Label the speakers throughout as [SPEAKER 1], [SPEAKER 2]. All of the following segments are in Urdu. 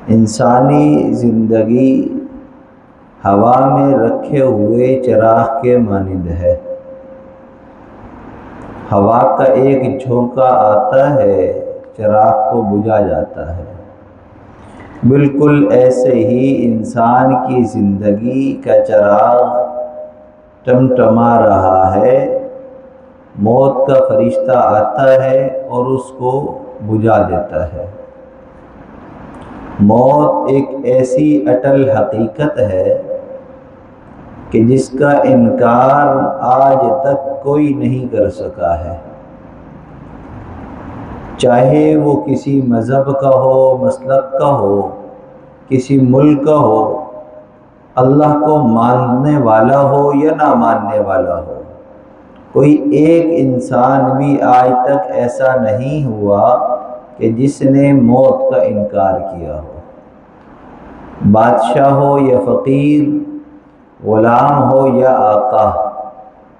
[SPEAKER 1] انسانی زندگی ہوا میں رکھے ہوئے چراغ کے مانند ہے۔ ہوا کا ایک جھونکا آتا ہے، چراغ کو بجھا جاتا ہے۔ بالکل ایسے ہی انسان کی زندگی کا چراغ ٹمٹما رہا ہے، موت کا فرشتہ آتا ہے اور اس کو بجھا دیتا ہے۔ موت ایک ایسی اٹل حقیقت ہے کہ جس کا انکار آج تک کوئی نہیں کر سکا ہے، چاہے وہ کسی مذہب کا ہو، مسلک کا ہو، کسی ملک کا ہو، اللہ کو ماننے والا ہو یا نہ ماننے والا ہو۔ کوئی ایک انسان بھی آج تک ایسا نہیں ہوا کہ جس نے موت کا انکار کیا ہو۔ بادشاہ ہو یا فقیر، غلام ہو یا آقا،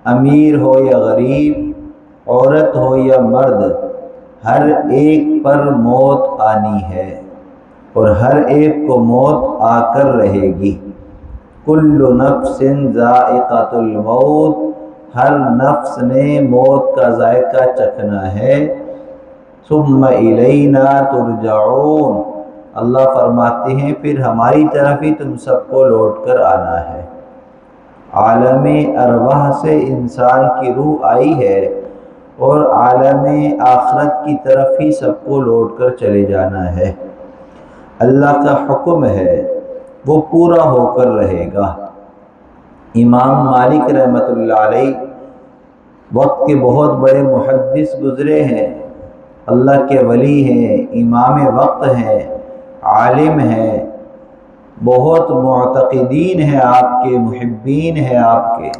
[SPEAKER 1] امیر ہو یا غریب، عورت ہو یا مرد، ہر ایک پر موت آنی ہے اور ہر ایک کو موت آ کر رہے گی۔ کل نفس ذائقۃ الموت، ہر نفس نے موت کا ذائقہ چکھنا ہے۔ ثم الینا ترجعون، اللہ فرماتے ہیں پھر ہماری طرف ہی تم سب کو لوٹ کر آنا ہے۔ عالم ارواح سے انسان کی روح آئی ہے اور عالم آخرت کی طرف ہی سب کو لوٹ کر چلے جانا ہے۔ اللہ کا حکم ہے، وہ پورا ہو کر رہے گا۔ امام مالک رحمۃ اللہ علیہ وقت کے بہت بڑے محدث گزرے ہیں، اللہ کے ولی ہیں، امام وقت ہیں، عالم ہیں، بہت معتقدین ہیں آپ کے، محبین ہیں آپ کے۔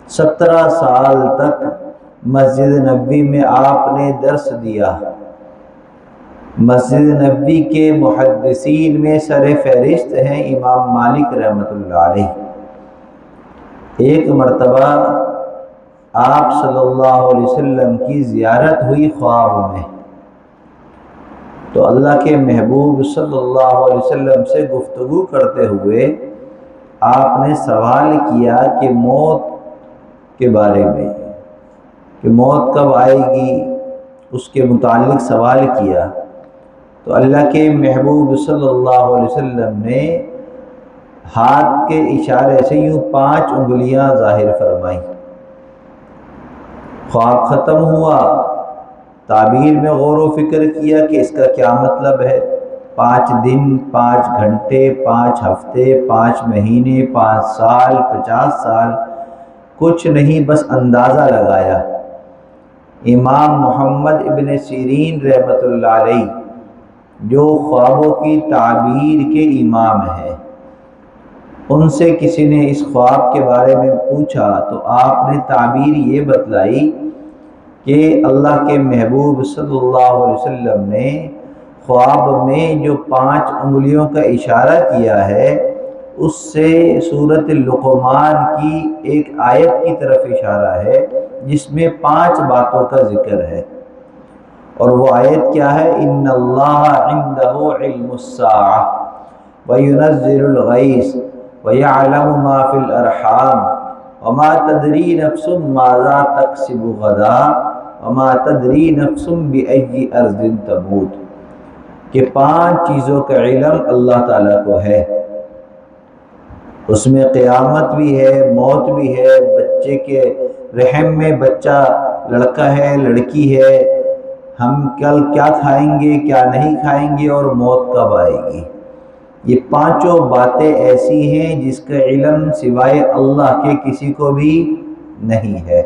[SPEAKER 1] 17 سال تک مسجد نبوی میں آپ نے درس دیا۔ مسجد نبوی کے محدثین میں سر فہرست ہیں امام مالک رحمۃ اللہ علیہ۔ ایک مرتبہ آپ صلی اللہ علیہ وسلم کی زیارت ہوئی خواب میں، تو اللہ کے محبوب صلی اللہ علیہ وسلم سے گفتگو کرتے ہوئے آپ نے سوال کیا کہ موت کے بارے میں، کہ موت کب آئے گی، اس کے متعلق سوال کیا۔ تو اللہ کے محبوب صلی اللہ علیہ وسلم نے ہاتھ کے اشارے سے یوں 5 انگلیاں ظاہر فرمائیں۔ خواب ختم ہوا، تعبیر میں غور و فکر کیا کہ اس کا کیا مطلب ہے۔ 5 دن، 5 گھنٹے، 5 ہفتے، 5 مہینے، 5 سال، 50 سال، کچھ نہیں، بس اندازہ لگایا۔ امام محمد ابن سیرین رحمۃ اللہ علیہ جو خوابوں کی تعبیر کے امام ہیں، ان سے کسی نے اس خواب کے بارے میں پوچھا تو آپ نے تعبیر یہ بتلائی کہ اللہ کے محبوب صلی اللہ علیہ وسلم نے خواب میں جو 5 انگلیوں کا اشارہ کیا ہے، اس سے سورۃ لقمان کی ایک آیت کی طرف اشارہ ہے جس میں 5 باتوں کا ذکر ہے، اور وہ آیت کیا ہے؟ ان اللہ عنده علم الساعہ وینزل الغیث ویعلم ما فی الارحام وما تدری نفس ماذا تکسب غدا وما تدری نفس بأی ارض تموت، کہ 5 چیزوں کا علم اللہ تعالیٰ کو ہے۔ اس میں قیامت بھی ہے، موت بھی ہے، بچے کے رحم میں بچہ لڑکا ہے، لڑکی ہے، ہم کل کیا کھائیں گے، کیا نہیں کھائیں گے، اور موت کب آئے گی۔ یہ 5 باتیں ایسی ہیں جس کا علم سوائے اللہ کے کسی کو بھی نہیں ہے۔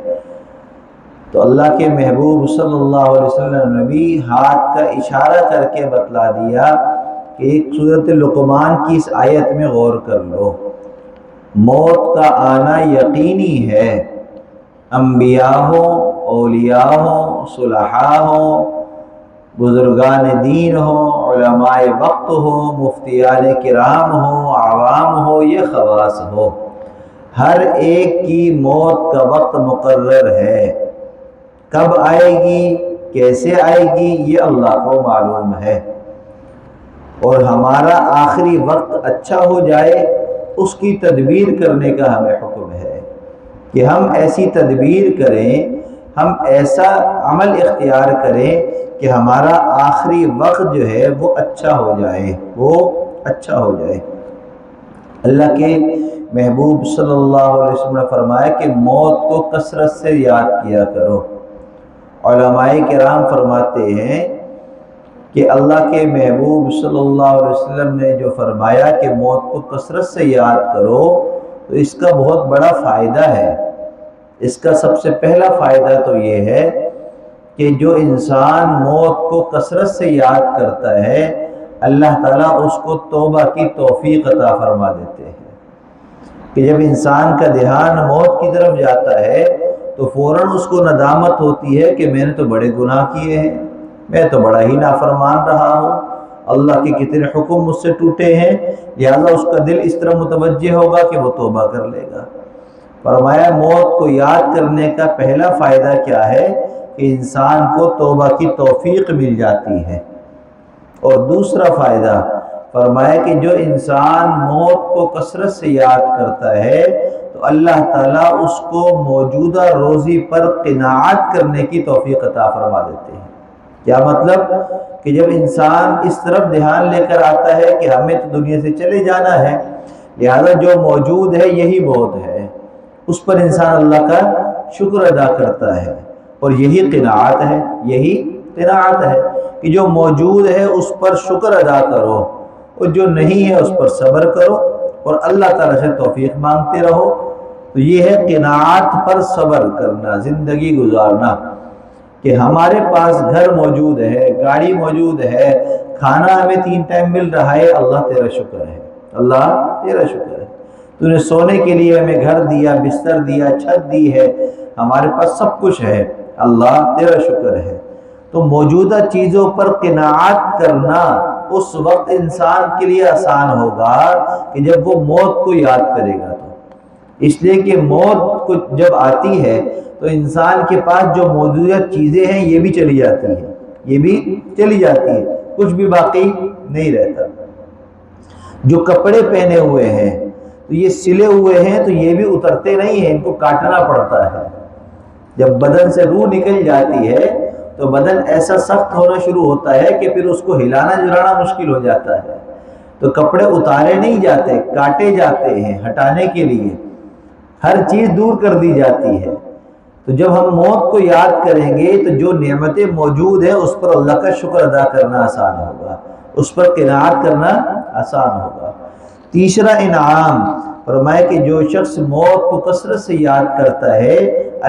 [SPEAKER 1] تو اللہ کے محبوب صلی اللہ علیہ وسلم نے بھی ہاتھ کا اشارہ کر کے بتلا دیا کہ ایک سورۃ لقمان کی اس آیت میں غور کر لو، موت کا آنا یقینی ہے، انبیاء ہوں، اولیاء ہوں، صلحاء ہوں، بزرگان دین ہوں، علماء وقت ہوں، مفتیان کرام ہوں، عوام ہو یا خواص ہو، ہر ایک کی موت کا وقت مقرر ہے۔ کب آئے گی، کیسے آئے گی، یہ اللہ کو معلوم ہے۔ اور ہمارا آخری وقت اچھا ہو جائے اس کی تدبیر کرنے کا ہمیں حکم ہے کہ ہم ایسی تدبیر کریں، ہم ایسا عمل اختیار کریں کہ ہمارا آخری وقت جو ہے وہ اچھا ہو جائے، وہ اچھا ہو جائے۔ اللہ کے محبوب صلی اللہ علیہ وسلم نے فرمایا کہ موت کو کثرت سے یاد کیا کرو۔ علماء کرام فرماتے ہیں کہ اللہ کے محبوب صلی اللہ علیہ وسلم نے جو فرمایا کہ موت کو کثرت سے یاد کرو، تو اس کا بہت بڑا فائدہ ہے۔ اس کا سب سے پہلا فائدہ تو یہ ہے کہ جو انسان موت کو کثرت سے یاد کرتا ہے، اللہ تعالیٰ اس کو توبہ کی توفیق عطا فرما دیتے ہیں کہ جب انسان کا دھیان موت کی طرف جاتا ہے تو فوراً اس کو ندامت ہوتی ہے کہ میں نے تو بڑے گناہ کیے ہیں، میں تو بڑا ہی نافرمان رہا ہوں، اللہ کے کتنے حکم مجھ سے ٹوٹے ہیں، لہذا اس کا دل اس طرح متوجہ ہوگا کہ وہ توبہ کر لے گا۔ فرمایا موت کو یاد کرنے کا پہلا فائدہ کیا ہے کہ انسان کو توبہ کی توفیق مل جاتی ہے۔ اور دوسرا فائدہ فرمایا کہ جو انسان موت کو کثرت سے یاد کرتا ہے تو اللہ تعالیٰ اس کو موجودہ روزی پر قناعت کرنے کی توفیق عطا فرما دیتے ہیں۔ کیا مطلب؟ کہ جب انسان اس طرف دھیان لے کر آتا ہے کہ ہمیں تو دنیا سے چلے جانا ہے، لہذا جو موجود ہے یہی بہت ہے، اس پر انسان اللہ کا شکر ادا کرتا ہے، اور یہی قناعت ہے، یہی قناعت ہے کہ جو موجود ہے اس پر شکر ادا کرو، اور جو نہیں ہے اس پر صبر کرو اور اللہ تعالیٰ سے توفیق مانگتے رہو۔ تو یہ ہے قناعت پر صبر کرنا، زندگی گزارنا، کہ ہمارے پاس گھر موجود ہے، گاڑی موجود ہے، کھانا ہمیں 3 ٹائم مل رہا ہے، اللہ تیرا شکر ہے، اللہ تیرا شکر ہے، تو نے سونے کے لیے ہمیں گھر دیا، بستر دیا، چھت دی ہے، ہمارے پاس سب کچھ ہے، اللہ تیرا شکر ہے۔ تو موجودہ چیزوں پر قناعت کرنا اس وقت انسان کے لیے آسان ہوگا کہ جب وہ موت کو یاد کرے گا۔ تو اس لیے کہ موت کو جب آتی ہے تو انسان کے پاس جو موجودہ چیزیں ہیں یہ بھی چلی جاتی ہیں، یہ بھی چلی جاتی ہے، کچھ بھی باقی نہیں رہتا۔ جو کپڑے پہنے ہوئے ہیں تو یہ سلے ہوئے ہیں تو یہ بھی اترتے نہیں ہیں، ان کو کاٹنا پڑتا ہے۔ جب بدن سے روح نکل جاتی ہے تو بدن ایسا سخت ہونا شروع ہوتا ہے کہ پھر اس کو ہلانا جلانا مشکل ہو جاتا ہے، تو کپڑے اتارے نہیں جاتے، کاٹے جاتے ہیں ہٹانے کے لیے، ہر چیز دور کر دی جاتی ہے۔ تو جب ہم موت کو یاد کریں گے تو جو نعمتیں موجود ہیں اس پر اللہ کا شکر ادا کرنا آسان ہوگا، اس پر قناعت کرنا آسان ہوگا۔ تیسرا انعام فرمائے کہ جو شخص موت کو کثرت سے یاد کرتا ہے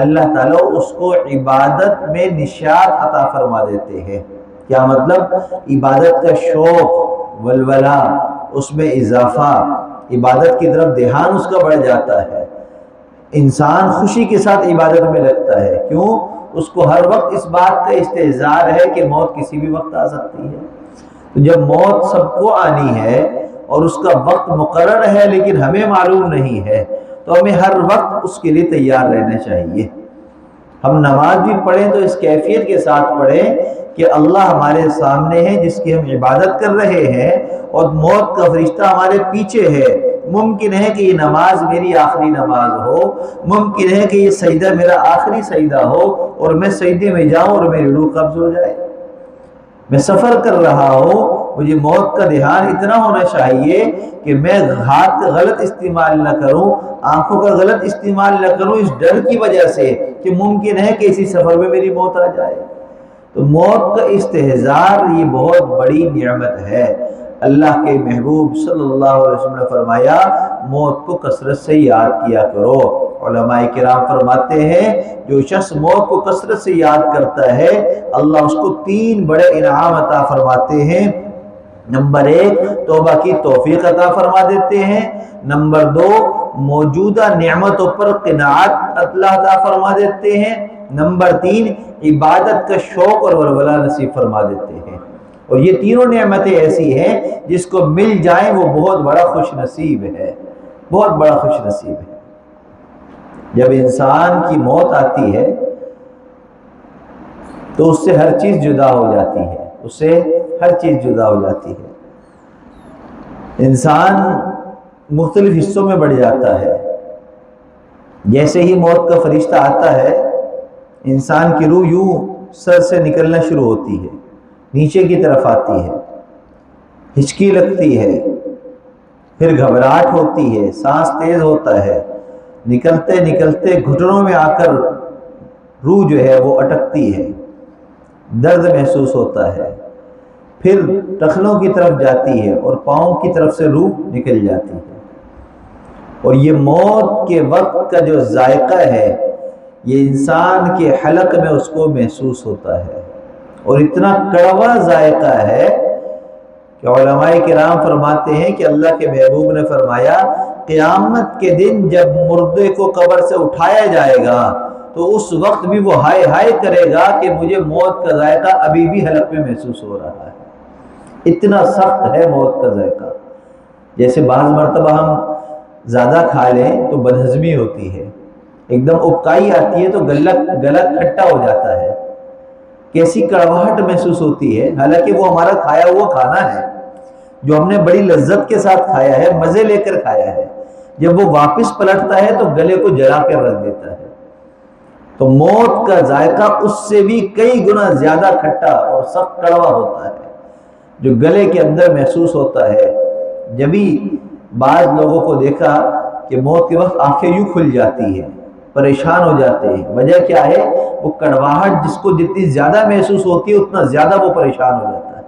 [SPEAKER 1] اللہ تعالیٰ اس کو عبادت میں نشاط عطا فرما دیتے ہیں۔ کیا مطلب؟ عبادت کا شوق، ولولہ، اس میں اضافہ، عبادت کی طرف دھیان اس کا بڑھ جاتا ہے، انسان خوشی کے ساتھ عبادت میں لگتا ہے۔ کیوں؟ اس کو ہر وقت اس بات کا استحضار ہے کہ موت کسی بھی وقت آ سکتی ہے۔ تو جب موت سب کو آنی ہے اور اس کا وقت مقرر ہے لیکن ہمیں معلوم نہیں ہے، تو ہمیں ہر وقت اس کے لیے تیار رہنا چاہیے۔ ہم نماز بھی پڑھیں تو اس کیفیت کے ساتھ پڑھیں کہ اللہ ہمارے سامنے ہے جس کی ہم عبادت کر رہے ہیں، اور موت کا فرشتہ ہمارے پیچھے ہے۔ ممکن ہے کہ یہ نماز میری آخری نماز ہو، ممکن ہے کہ یہ سجدہ میرا آخری سجدہ ہو اور میں سجدے میں جاؤں اور میری روح قبض ہو جائے۔ میں سفر کر رہا ہوں، مجھے موت کا دھیان اتنا ہونا چاہیے کہ میں ہاتھ کا غلط استعمال نہ کروں، آنکھوں کا غلط استعمال نہ کروں، اس ڈر کی وجہ سے کہ ممکن ہے کہ اسی سفر میں میری موت آ جائے۔ تو موت کا استحضار یہ بہت بڑی نعمت ہے۔ اللہ کے محبوب صلی اللہ علیہ وسلم نے فرمایا موت کو کثرت سے یاد کیا کرو۔ علماء کرام فرماتے ہیں جو شخص موت کو کثرت سے یاد کرتا ہے اللہ اس کو 3 بڑے انعام عطا فرماتے ہیں۔ نمبر 1 توبہ کی توفیق عطا فرما دیتے ہیں، نمبر 2 موجودہ نعمتوں پر قناعت اللہ عطا فرما دیتے ہیں، نمبر 3 عبادت کا شوق اور ولولہ نصیب فرما دیتے ہیں۔ اور یہ تینوں نعمتیں ایسی ہیں جس کو مل جائیں وہ بہت بڑا خوش نصیب ہے، بہت بڑا خوش نصیب ہے۔ جب انسان کی موت آتی ہے تو اس سے ہر چیز جدا ہو جاتی ہے، اس سے ہر چیز جدا ہو جاتی ہے۔ انسان مختلف حصوں میں بڑھ جاتا ہے۔ جیسے ہی موت کا فرشتہ آتا ہے، انسان کی روح یوں سر سے نکلنا شروع ہوتی ہے، نیچے کی طرف آتی ہے، ہچکی لگتی ہے، پھر گھبراہٹ ہوتی ہے، سانس تیز ہوتا ہے، نکلتے نکلتے گھٹنوں میں آ کر روح جو ہے وہ اٹکتی ہے، درد محسوس ہوتا ہے، پھر ٹخنوں کی طرف جاتی ہے اور پاؤں کی طرف سے روح نکل جاتی ہے۔ اور یہ موت کے وقت کا جو ذائقہ ہے، یہ انسان کے حلق میں اس کو محسوس ہوتا ہے، اور اتنا کڑوا ذائقہ ہے کہ علماء کرام فرماتے ہیں کہ اللہ کے محبوب نے فرمایا قیامت کے دن جب مردے کو قبر سے اٹھایا جائے گا تو اس وقت بھی وہ ہائے ہائے کرے گا کہ مجھے موت کا ذائقہ ابھی بھی حلق میں محسوس ہو رہا ہے، اتنا سخت ہے موت کا ذائقہ۔ جیسے بعض مرتبہ ہم زیادہ کھا لیں تو بدہضمی ہوتی ہے، ایک دم ابکائی آتی ہے تو گلا کھٹا ہو جاتا ہے، کیسی کڑواہٹ محسوس ہوتی ہے، حالانکہ وہ ہمارا کھایا ہوا کھانا ہے جو ہم نے بڑی لذت کے ساتھ کھایا ہے، مزے لے کر کھایا ہے، جب وہ واپس پلٹتا ہے تو گلے کو جلا کر رکھ دیتا ہے۔ تو موت کا ذائقہ اس سے بھی کئی گنا زیادہ کھٹا اور سخت کڑوا ہوتا ہے، جو گلے کے اندر محسوس ہوتا ہے۔ جبھی بعض لوگوں کو دیکھا کہ موت کے وقت آنکھیں یوں کھل جاتی ہیں، پریشان ہو جاتے ہیں، وجہ کیا ہے؟ وہ کڑواہٹ جس کو جتنی زیادہ محسوس ہوتی ہے اتنا زیادہ وہ پریشان ہو جاتا ہے۔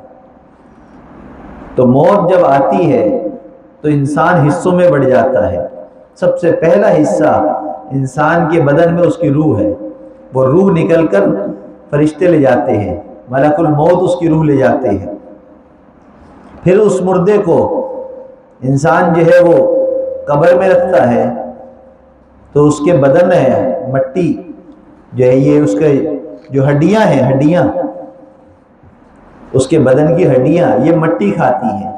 [SPEAKER 1] تو موت جب آتی ہے تو انسان حصوں میں بڑھ جاتا ہے۔ سب سے پہلا حصہ انسان کے بدن میں اس کی روح ہے، وہ روح نکل کر فرشتے لے جاتے ہیں، ملک الموت اس کی روح لے جاتے ہیں۔ پھر اس مردے کو انسان جو ہے وہ قبر میں رکھتا ہے تو اس کے بدن ہے مٹی جو ہے، یہ اس کے جو ہڈیاں ہیں، ہڈیاں اس کے بدن کی ہڈیاں یہ مٹی کھاتی ہیں،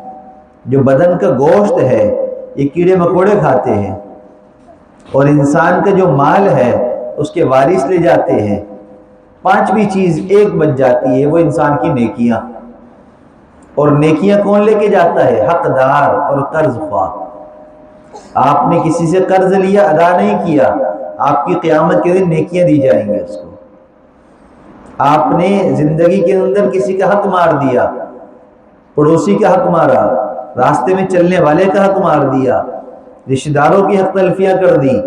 [SPEAKER 1] جو بدن کا گوشت ہے یہ کیڑے مکوڑے کھاتے ہیں، اور انسان کا جو مال ہے اس کے وارث لے جاتے ہیں۔ پانچویں چیز ایک بچ جاتی ہے، وہ انسان کی نیکیاں۔ اور نیکیاں کون لے کے جاتا ہے؟ حقدار اور قرض خواہ۔ آپ نے کسی سے قرض لیا، ادا نہیں کیا، آپ کی قیامت کے دن نیکیاں دی جائیں گے اس کو۔ آپ نے زندگی کے اندر کسی کا حق مار دیا، پڑوسی کا حق مارا، راستے میں چلنے والے کا حق مار دیا، رشتہ داروں کی حق تلفیاں کر دی،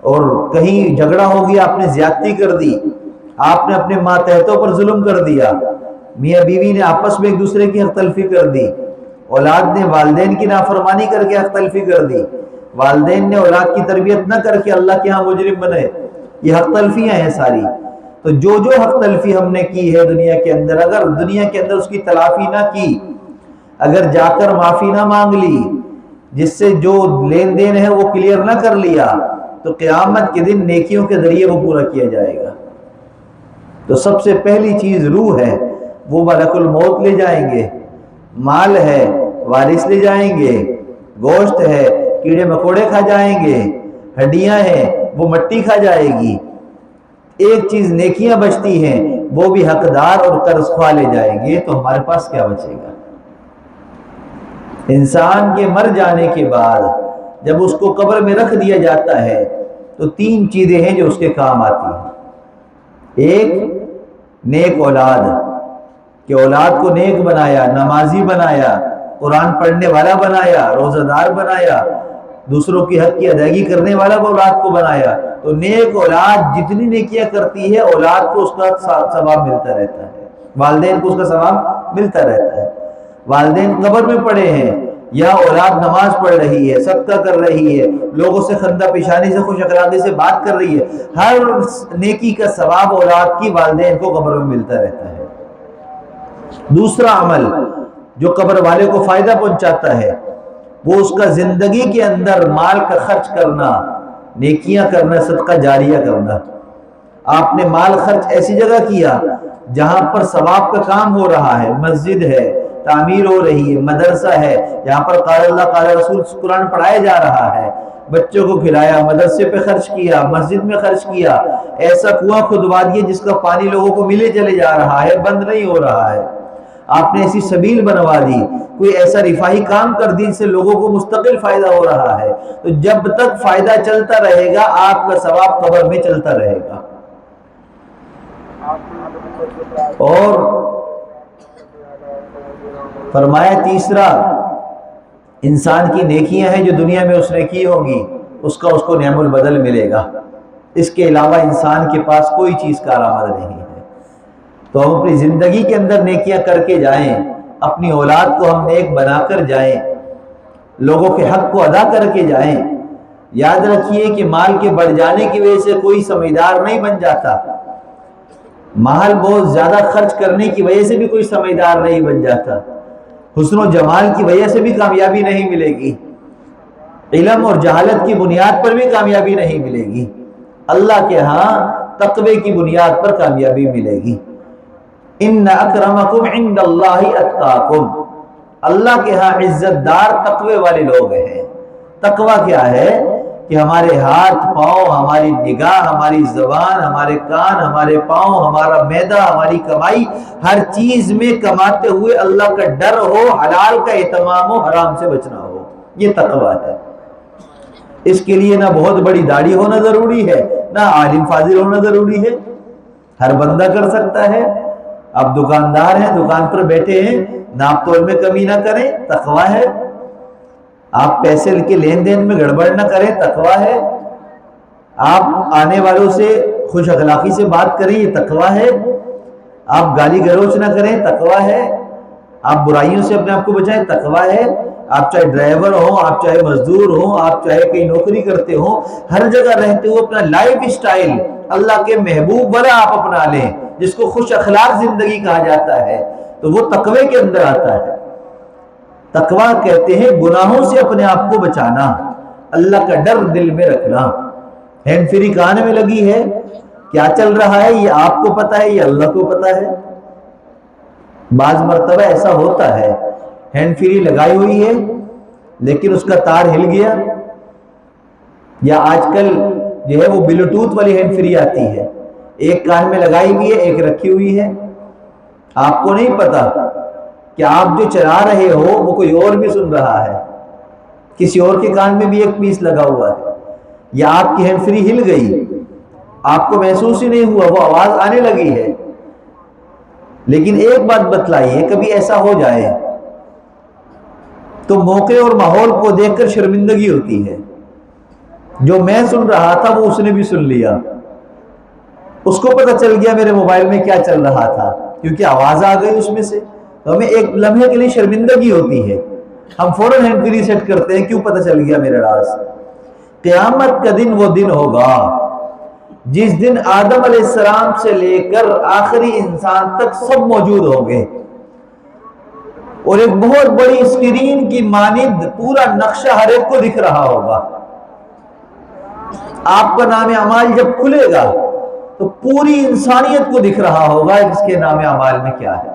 [SPEAKER 1] اور کہیں جھگڑا ہو گیا آپ نے زیادتی کر دی، آپ نے اپنے ماتحتوں پر ظلم کر دیا، میاں بیوی نے آپس میں ایک دوسرے کی حق تلفی کر دی، اولاد نے والدین کی نافرمانی کر کے حق تلفی کر دی، والدین نے اولاد کی تربیت نہ کر کے اللہ کے ہاں مجرم بنے، یہ حق تلفیاں ہیں ساری۔ تو جو حق تلفی ہم نے کی ہے دنیا کے اندر، اگر دنیا کے اندر اس کی تلافی نہ کی، اگر جا کر معافی نہ مانگ لی، جس سے جو لین دین ہے وہ کلیئر نہ کر لیا، تو قیامت کے دن نیکیوں کے ذریعے وہ پورا کیا جائے گا۔ تو سب سے پہلی چیز روح ہے، وہ ملک الموت لے جائیں گے، مال ہے وارث لے جائیں گے، گوشت ہے کیڑے مکوڑے کھا جائیں گے، ہڈیاں ہیں وہ مٹی کھا جائے گی، ایک چیز نیکیاں بچتی ہیں، وہ بھی حقدار اور قرض خواہ لے جائیں گے، تو ہمارے پاس کیا بچے گا؟ انسان کے مر جانے کے بعد جب اس کو قبر میں رکھ دیا جاتا ہے تو تین چیزیں ہیں جو اس کے کام آتی ہیں۔ ایک نیک اولاد، کہ اولاد کو نیک بنایا، نمازی بنایا، قرآن پڑھنے والا بنایا، روزہ دار بنایا، دوسروں کی حق کی ادائیگی کرنے والا اولاد کو بنایا۔ تو نیک اولاد جتنی نیکیاں کرتی ہے اولاد کو اس کا ثواب ملتا رہتا ہے، والدین کو اس کا ثواب ملتا رہتا ہے۔ والدین قبر میں پڑے ہیں یا اولاد نماز پڑھ رہی ہے، صدقہ کر رہی ہے، لوگوں سے خندہ پیشانی سے خوش اخلاقی سے بات کر رہی ہے، ہر نیکی کا ثواب اولاد کی والدین کو قبر میں ملتا رہتا ہے۔ دوسرا عمل جو قبر والے کو فائدہ پہنچاتا ہے، وہ اس کا زندگی کے اندر مال کا خرچ کرنا، نیکیاں کرنا، صدقہ جاریہ کرنا۔ آپ نے مال خرچ ایسی جگہ کیا جہاں پر ثواب کا کام ہو رہا ہے، مسجد ہے تعمیر ہو رہی ہے، مدرسہ ہے جہاں پر قال اللہ قال رسول قرآن پڑھایا جا رہا ہے، بچوں کو کھلایا، مدرسے پہ خرچ کیا، مسجد میں خرچ کیا، ایسا کنواں کھدوا دیا جس کا پانی لوگوں کو ملے چلے جا رہا ہے، بند نہیں ہو رہا ہے۔ آپ نے ایسی سبیل بنوا دی، کوئی ایسا رفاہی کام کر دی جس سے لوگوں کو مستقل فائدہ ہو رہا ہے، تو جب تک فائدہ چلتا رہے گا آپ کا ثواب قبر میں چلتا رہے گا۔ اور فرمایا تیسرا، انسان کی نیکیاں ہیں جو دنیا میں اس نے کی ہوں گی، اس کو نعم البدل ملے گا، اس کے علاوہ انسان کے پاس کوئی چیز کارآمد نہیں ہے۔ تو ہم اپنی زندگی کے اندر نیکیاں کر کے جائیں، اپنی اولاد کو ہم نیک بنا کر جائیں، لوگوں کے حق کو ادا کر کے جائیں۔ یاد رکھیے کہ مال کے بڑھ جانے کی وجہ سے کوئی سمجھدار نہیں بن جاتا، مال بہت زیادہ خرچ کرنے کی وجہ سے بھی کوئی سمجھدار نہیں بن جاتا، حسن و جمال کی وجہ سے بھی کامیابی نہیں ملے گی، علم اور جہالت کی بنیاد پر بھی کامیابی نہیں ملے گی، اللہ کے ہاں تقوی کی بنیاد پر کامیابی ملے گی۔ ان اکرمکم عند اللہ اتقاکم، اللہ کے ہاں عزت دار تقوی والے لوگ ہیں۔ تقوی کیا ہے کہ ہمارے ہاتھ پاؤں، ہماری نگاہ، ہماری زبان، ہمارے کان، ہمارے پاؤں، ہمارا معدہ، ہماری کمائی، ہر چیز میں کماتے ہوئے اللہ کا ڈر ہو، حلال کا اہتمام ہو، حرام سے بچنا ہو، یہ تقوی ہے۔ اس کے لیے نہ بہت بڑی داڑھی ہونا ضروری ہے، نہ عالم فاضل ہونا ضروری ہے، ہر بندہ کر سکتا ہے۔ آپ دکاندار ہیں، دکان پر بیٹھے ہیں، ناپ تول میں کمی نہ کریں، تقوی ہے۔ آپ پیسے کے لین دین میں گڑبڑ نہ کریں، تقوی ہے۔ آپ آنے والوں سے خوش اخلاقی سے بات کریں، یہ تقوی ہے۔ آپ گالی گلوچ نہ کریں، تقوی ہے۔ آپ برائیوں سے اپنے آپ کو بچائیں، تقوی ہے۔ آپ چاہے ڈرائیور ہوں، آپ چاہے مزدور ہوں، آپ چاہے کہیں نوکری کرتے ہوں، ہر جگہ رہتے ہوئے اپنا لائف اسٹائل اللہ کے محبوب والا آپ اپنا لیں، جس کو خوش اخلاق زندگی کہا جاتا ہے، تو وہ تقوی کے اندر آتا ہے۔ تقوی کہتے ہیں گناہوں سے اپنے آپ کو بچانا، اللہ کا ڈر دل میں رکھنا۔ ہینڈ فری کان میں لگی ہے، کیا چل رہا ہے یہ آپ کو پتا ہے، یہ اللہ کو پتا ہے۔ بعض مرتبہ ایسا ہوتا ہے ہینڈ فری لگائی ہوئی ہے لیکن اس کا تار ہل گیا، یا آج کل جو ہے وہ بلوٹوتھ والی ہینڈ فری آتی ہے، ایک کان میں لگائی ہوئی ہے، ایک رکھی ہوئی ہے، آپ کو نہیں پتا کہ آپ جو چلا رہے ہو وہ کوئی اور بھی سن رہا ہے، کسی اور کے کان میں بھی ایک پیس لگا ہوا ہے، یا آپ کی ہینڈ فری ہل گئی، آپ کو محسوس ہی نہیں ہوا، وہ آواز آنے لگی ہے۔ لیکن ایک بات بتلائیے، کبھی ایسا ہو جائے تو موقع اور ماحول کو دیکھ کر شرمندگی ہوتی ہے، جو میں سن رہا تھا وہ اس نے بھی سن لیا، اس کو پتہ چل گیا میرے موبائل میں کیا چل رہا تھا، کیونکہ آواز آ گئی اس میں سے، تو ہمیں ایک لمحے کے لیے شرمندگی ہوتی ہے، ہم فوراً ہینڈ فری سیٹ کرتے ہیں، کیوں پتہ چل گیا میرا راز۔ قیامت کا دن وہ دن ہوگا جس دن آدم علیہ السلام سے لے کر آخری انسان تک سب موجود ہوں گے، اور ایک بہت بڑی اسکرین کی مانند پورا نقشہ ہر ایک کو دکھ رہا ہوگا۔ آپ کا نام اعمال جب کھلے گا تو پوری انسانیت کو دکھ رہا ہوگا اس کے نام اعمال میں کیا ہے،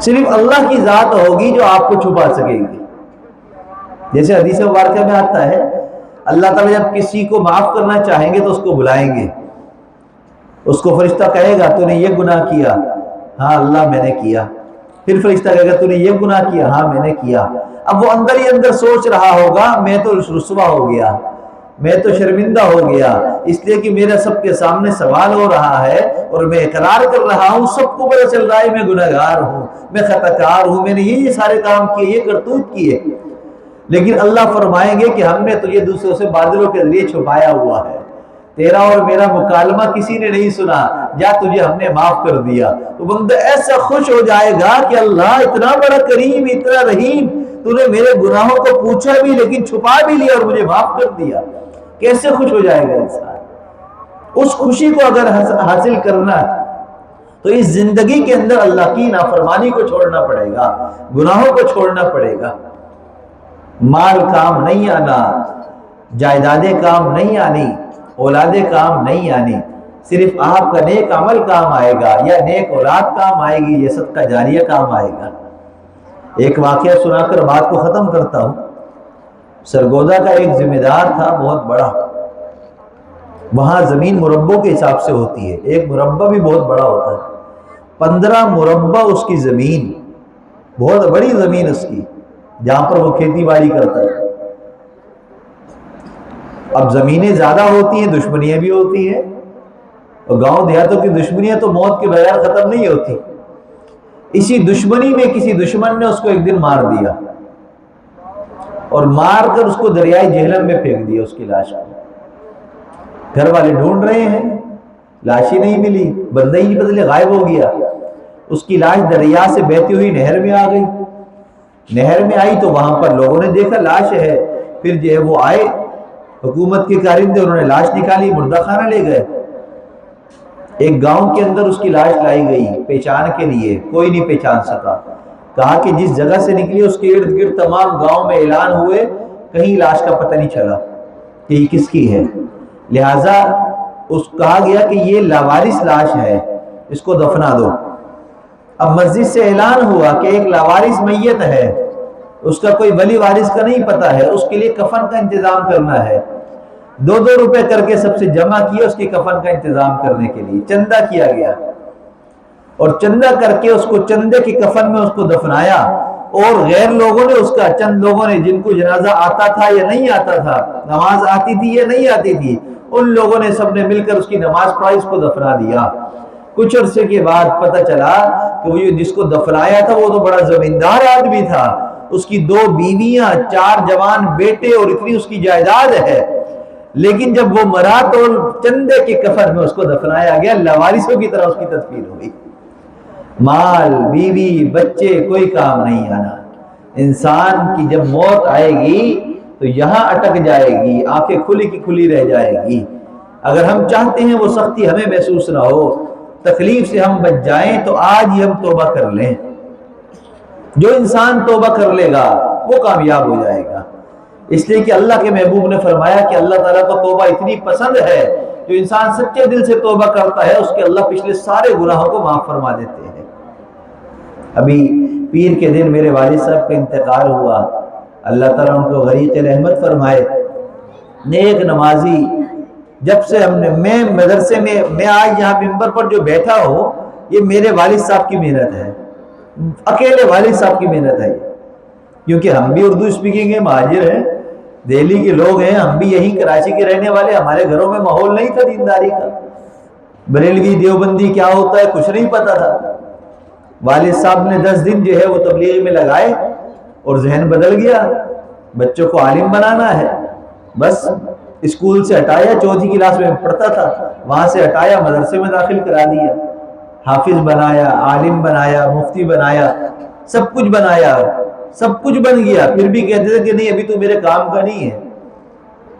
[SPEAKER 1] صرف اللہ کی ذات ہوگی جو آپ کو چھپا سکے گی۔ جیسے حدیث مبارکہ میں آتا ہے، اللہ تعالیٰ جب کسی کو معاف کرنا چاہیں گے تو اس کو بلائیں گے، اس کو فرشتہ کہے گا تو نے یہ گناہ کیا، ہاں اللہ میں نے کیا، پھر فرشتہ کہے گا تو نے یہ گناہ کیا، ہاں میں نے کیا۔ اب وہ اندر ہی اندر سوچ رہا ہوگا میں تو رسوا ہو گیا، میں تو شرمندہ ہو گیا، اس لیے کہ میرا سب کے سامنے سوال ہو رہا ہے اور میں اقرار کر رہا ہوں، سب کو پتہ چل رہا ہے میں گناہگار ہوں، میں خطا کار ہوں، میں نے یہ سارے کام کیے، یہ کرتوت کیے، لیکن اللہ فرمائیں گے کہ ہم نے تجھے دوسروں سے بادلوں کے ذریعے چھپایا ہوا ہے، تیرا اور میرا مکالمہ کسی نے نہیں سنا، جا تجھے ہم نے معاف کر دیا۔ تو بندہ ایسا خوش ہو جائے گا کہ اللہ اتنا بڑا کریم، اتنا رحیم، تو نے میرے گناہوں کو پوچھا بھی لیکن چھپا بھی لیا اور مجھے معاف کر دیا۔ کیسے خوش ہو جائے گا انسان؟ اس خوشی کو اگر حاصل کرنا تو اس زندگی کے اندر اللہ کی نافرمانی کو چھوڑنا پڑے گا، گناہوں کو چھوڑنا پڑے گا۔ مال کام نہیں آنا، جائیدادیں کام نہیں آنی، اولادیں کام نہیں آنی، صرف آپ کا نیک عمل کام آئے گا، یا نیک اولاد کام آئے گی، یا صدقہ جاریہ کام آئے گا۔ ایک واقعہ سنا کر بات کو ختم کرتا ہوں۔ سرگودا کا ایک ذمہ دار تھا بہت بڑا، وہاں زمین مربوں کے حساب سے ہوتی ہے، ایک مربع بھی بہت بڑا ہوتا ہے، 15 مربع اس کی زمین، بہت بڑی زمین اس کی، جہاں پر وہ کھیتی باڑی کرتا ہے۔ اب زمینیں زیادہ ہوتی ہیں، دشمنیاں بھی ہوتی ہیں، اور گاؤں دیہاتوں کی دشمنیاں تو موت کے بغیر ختم نہیں ہوتی۔ اسی دشمنی میں کسی دشمن نے اس کو ایک دن مار دیا، اور مار کر اس کو دریائے جہلم میں پھینک دیا، اس کی لاش کو۔ گھر والے ڈھونڈ رہے ہیں، لاش ہی نہیں ملی، بندہ ہی نہیں بدلے، غائب ہو گیا۔ اس کی لاش دریا سے بہتی ہوئی نہر میں آ گئی۔ نہر میں آئی تو وہاں پر لوگوں نے دیکھا لاش ہے، پھر جو ہے وہ آئے حکومت کے کارندے، انہوں نے لاش نکالی، مردہ خانہ لے گئے۔ ایک گاؤں کے اندر اس کی لاش لائی گئی پہچان کے لیے، کوئی نہیں پہچان سکا۔ کہا کہ جس جگہ سے نکلی اس کے ارد گرد تمام گاؤں میں اعلان ہوئے، کہیں لاش کا پتہ نہیں چلا کہ یہ کس کی ہے۔ لہٰذا اس کہا گیا کہ یہ لاوارث لاش ہے، اس کو دفنا دو۔ اب مسجد سے اعلان ہوا کہ ایک لاوارث میت ہے، اس کا کوئی ولی وارث کا نہیں پتہ ہے، اس کے لیے کفن کا انتظام کرنا ہے۔ 2 روپے کر کے سب سے جمع کیا اس کی کفن کا انتظام کرنے کے لیے، چندہ کیا گیا، اور چندہ کر کے اس کو چندے کی کفن میں اس کو دفنایا۔ اور غیر لوگوں نے اس کا، چند لوگوں نے جن کو جنازہ آتا تھا یا نہیں آتا تھا، نماز آتی تھی یا نہیں آتی تھی، ان لوگوں نے سب نے مل کر اس کی نماز پڑھائی، اس کو دفنا دیا۔ کچھ عرصے کے بعد پتہ چلا کہ وہ جس کو دفنایا تھا وہ تو بڑا زمیندار آدمی تھا، اس کی 2 بیویاں، 4 جوان بیٹے اور اتنی اس کی جائیداد ہے، لیکن جب وہ مرا تو چندے کے کفن میں اس کو دفنایا گیا، لاوارثوں کی طرح اس کی تدفین ہوئی۔ مال، بیوی، بچے، کوئی کام نہیں آنا۔ انسان کی جب موت آئے گی تو یہاں اٹک جائے گی، آنکھیں کھلی کی کھلی رہ جائے گی۔ اگر ہم چاہتے ہیں وہ سختی ہمیں محسوس نہ ہو، تکلیف سے ہم بچ جائیں، تو آج ہی ہم توبہ کر لیں۔ جو انسان توبہ کر لے گا وہ کامیاب ہو جائے گا، اس لیے کہ اللہ کے محبوب نے فرمایا کہ اللہ تعالیٰ کو توبہ اتنی پسند ہے، جو انسان سچے دل سے توبہ کرتا ہے اس کے اللہ پچھلے سارے گناہوں کو معاف فرما دیتے ہیں۔ ابھی پیر کے دن میرے والد صاحب کا انتقال ہوا، اللہ تعالیٰ ان کو غریق رحمت فرمائے۔ نیک نمازی، جب سے میں مدرسے میں آج یہاں ممبر پر جو بیٹھا ہوں، یہ میرے والد صاحب کی محنت ہے، اکیلے والد صاحب کی محنت ہے، کیونکہ ہم بھی اردو اسپیکنگ ہیں، مہاجر ہیں، دہلی کے لوگ ہیں، ہم بھی یہی کراچی کے رہنے والے، ہمارے گھروں میں ماحول نہیں تھا دینداری کا، بریلوی دیوبندی کیا ہوتا ہے کچھ نہیں پتا تھا۔ والد صاحب نے 10 دن جو ہے وہ تبلیغ میں لگائے اور ذہن بدل گیا، بچوں کو عالم بنانا ہے، بس اسکول سے ہٹایا، 4تھی کلاس میں پڑھتا تھا، وہاں سے ہٹایا، مدرسے میں داخل کرا دیا، حافظ بنایا، عالم بنایا، مفتی بنایا، سب کچھ بنایا، سب کچھ بن گیا، پھر بھی کہتے تھے کہ نہیں ابھی تو میرے کام کا نہیں ہے،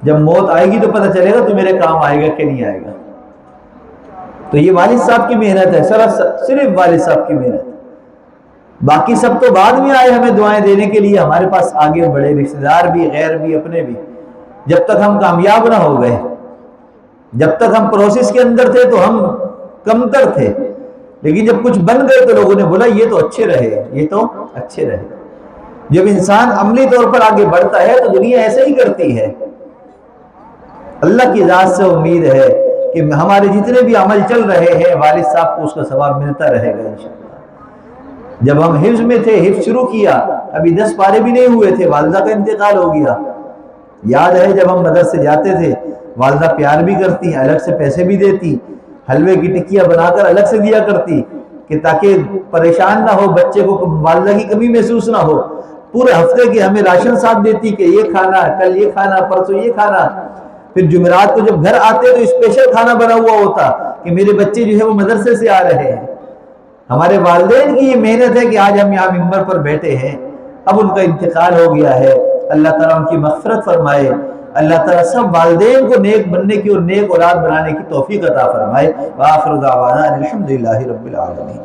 [SPEAKER 1] جب موت آئے گی تو پتہ چلے گا تو میرے کام آئے گا کہ نہیں آئے گا۔ تو یہ والد صاحب کی محنت ہے، صرف والد صاحب کی محنت، باقی سب تو بعد میں آئے ہمیں دعائیں دینے کے لیے، ہمارے پاس آگے بڑے رشتہ دار بھی، غیر بھی، اپنے بھی۔ جب تک ہم کامیاب نہ ہو گئے، جب تک ہم پروسیس کے اندر تھے تو ہم کمتر تھے، لیکن جب کچھ بن گئے تو لوگوں نے بولا یہ تو اچھے رہے، یہ تو اچھے رہے۔ جب انسان عملی طور پر آگے بڑھتا ہے تو دنیا ایسے ہی کرتی ہے۔ اللہ کی ذات سے امید ہے کہ ہمارے جتنے بھی عمل چل رہے ہیں والد صاحب کو اس کا ثواب ملتا رہے گا انشاءاللہ۔ جب ہم حفظ میں تھے، حفظ شروع کیا، ابھی 10 پارے بھی نہیں ہوئے تھے، والدہ کا انتقال ہو گیا۔ یاد ہے جب ہم مدرسے جاتے تھے، والدہ پیار بھی کرتی، الگ سے پیسے بھی دیتی، حلوے کی ٹکیاں بنا کر الگ سے دیا کرتی کہ تاکہ پریشان نہ ہو بچے کو، والدہ کی کمی محسوس نہ ہو۔ پورے ہفتے کی ہمیں راشن ساتھ دیتی کہ یہ کھانا، کل یہ کھانا، پرسوں یہ کھانا۔ پھر جمعرات کو جب گھر آتے تو اسپیشل کھانا بنا ہوا ہوتا کہ میرے بچے جو ہے وہ مدرسے سے آ رہے ہیں۔ ہمارے والدین کی یہ محنت ہے کہ آج ہم یہاں ممبر پر بیٹھے ہیں۔ اب ان کا انتقال ہو گیا ہے، اللہ تعالیٰ ان کی مغفرت فرمائے، اللہ تعالیٰ سب والدین کو نیک بننے کی اور نیک اولاد بنانے کی توفیق عطا فرمائے۔ وآخر دعوانا الحمدللہ رب العالمین۔